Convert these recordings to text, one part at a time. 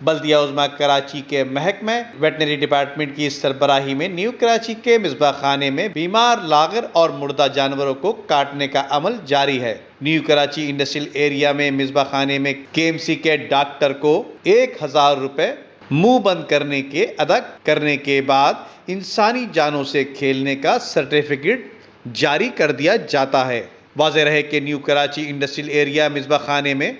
بلدیہ عظمیٰ کراچی کے محکمہ ویٹنری ڈپارٹمنٹ کی سربراہی میں نیو کراچی کے مصباح خانے میں بیمار، لاغر اور مردہ جانوروں کو کاٹنے کا عمل جاری ہے۔ نیو کراچی انڈسٹریل ایریا میں مصباح خانے میں KMC کے ڈاکٹر کو 1000 روپے منہ بند ادا کرنے کے بعد انسانی جانوں سے کھیلنے کا سرٹیفکیٹ جاری کر دیا جاتا ہے۔ واضح رہے کہ new Karachi industrial area Misbah خانے میں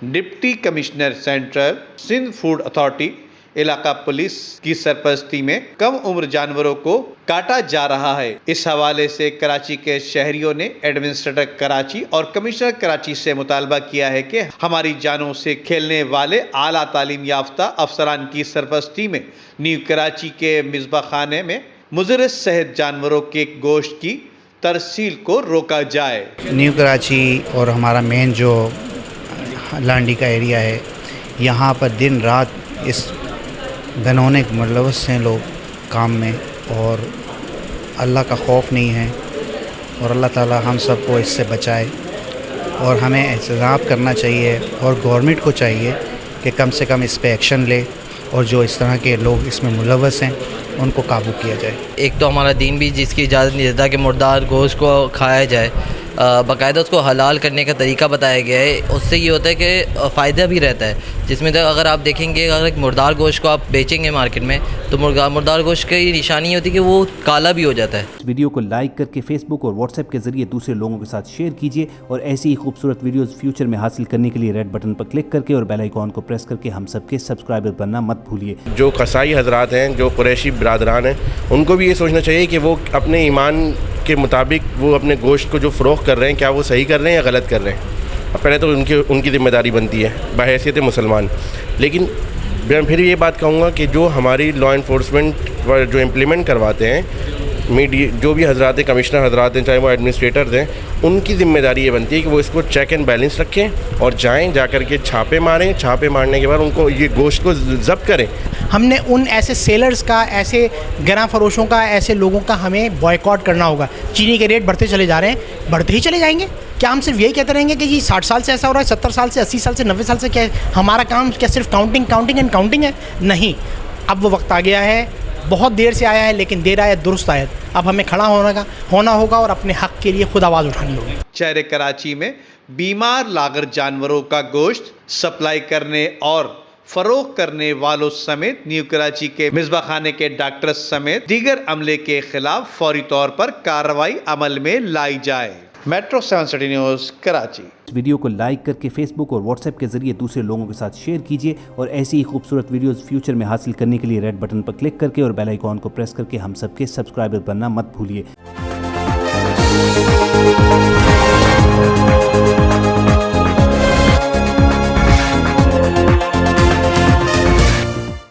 deputy commissioner central Sindh food authority علاقہ پولیس کی سرپرستی میں کم عمر جانوروں کو کاٹا جا رہا ہے۔ اس حوالے سے کراچی کے شہریوں نے ایڈمنسٹریٹر کراچی اور کمشنر کراچی سے مطالبہ کیا ہے کہ ہماری جانوں سے کھیلنے والے اعلیٰ تعلیم یافتہ افسران کی سرپرستی میں نیو کراچی کے مصباح خانے میں مضر صحت جانوروں کے گوشت کی ترسیل کو روکا جائے۔ نیو کراچی اور ہمارا مین جو لانڈی کا ایریا ہے، یہاں پر دن رات اس گھنونے ملوث ہیں لوگ کام میں، اور اللہ کا خوف نہیں ہے، اور اللہ تعالی ہم سب کو اس سے بچائے، اور ہمیں احتجاج کرنا چاہیے اور گورنمنٹ کو چاہیے کہ کم سے کم اس پہ ایکشن لے، اور جو اس طرح کے لوگ اس میں ملوث ہیں ان کو قابو کیا جائے۔ ایک تو ہمارا دین بھی جس کی اجازت نہیں دیتا کہ مردار گوشت کو کھایا جائے، باقاعدہ اس کو حلال کرنے کا طریقہ بتایا گیا ہے۔ اس سے یہ ہوتا ہے کہ فائدہ بھی رہتا ہے، جس میں اگر آپ دیکھیں گے اگر ایک مردار گوشت کو آپ بیچیں گے مارکیٹ میں تو مردار گوشت کی نشانی یہ ہوتی ہے کہ وہ کالا بھی ہو جاتا ہے۔ اس ویڈیو کو لائک کر کے فیس بک اور واٹس ایپ کے ذریعے دوسرے لوگوں کے ساتھ شیئر کیجیے، اور ایسی ہی خوبصورت ویڈیوز فیوچر میں حاصل کرنے کے لیے ریڈ بٹن پر کلک کر کے اور بیل آئیکن کو پریس کر کے ہم سب کے سبسکرائبر بننا مت بھولیے۔ جو قصائی حضرات ہیں، جو قریشی برادران ہیں، ان کو بھی یہ سوچنا چاہیے کہ وہ اپنے ایمان کے مطابق وہ اپنے گوشت کو جو فروخت کر رہے ہیں، کیا وہ صحیح کر رہے ہیں یا غلط کر رہے ہیں۔ پہلے تو ان کی ذمہ داری بنتی ہے بحیثیت مسلمان۔ لیکن میں پھر یہ بات کہوں گا کہ جو ہماری لا انفورسمنٹ جو امپلیمنٹ کرواتے ہیں، جو بھی حضرات ہیں، کمشنر حضرات ہیں، چاہے وہ ایڈمنسٹریٹرز ہیں، ان کی ذمہ داری یہ بنتی ہے کہ وہ اس کو چیک اینڈ بیلنس رکھیں اور جا کر کے چھاپے مارنے کے بعد ان کو یہ گوشت کو ضبط کریں۔ ہم نے ان ایسے سیلرز کا، ایسے گراں فروشوں کا، ایسے لوگوں کا ہمیں بائیکاٹ کرنا ہوگا۔ چینی کے ریٹ بڑھتے چلے جا رہے ہیں، بڑھتے ہی چلے جائیں گے۔ کیا ہم صرف یہی کہتے رہیں گے کہ جی 60 سال سے ایسا ہو رہا ہے، 70 سال سے، 80 سال سے، 90 سال سے؟ کیا ہمارا کام کیا صرف کاؤنٹنگ ہے؟ نہیں، اب وہ وقت آ گیا ہے، بہت دیر سے آیا ہے، لیکن دیر آیا درست آیا۔ اب ہمیں کھڑا ہونا ہوگا اور اپنے حق کے لیے خود آواز اٹھانی ہوگی۔ شہر کراچی میں بیمار لاغر جانوروں کا گوشت سپلائی کرنے اور فروخت کرنے والوں سمیت نیو کراچی کے مصباح خانے کے ڈاکٹر سمیت دیگر عملے کے خلاف فوری طور پر کارروائی عمل میں لائی جائے۔ Metro 7 city news Karachi. اس ویڈیو کو لائک کر کے فیس بک اور واٹس ایپ کے ذریعے دوسرے لوگوں کے ساتھ شیئر کیجیے، اور ایسی ہی خوبصورت ویڈیوز فیوچر میں حاصل کرنے کے لیے ریڈ بٹن پر کلک کر کے اور بیل آئیکن کو پریس کر کے ہم سب کے سبسکرائبر بننا مت بھولیے۔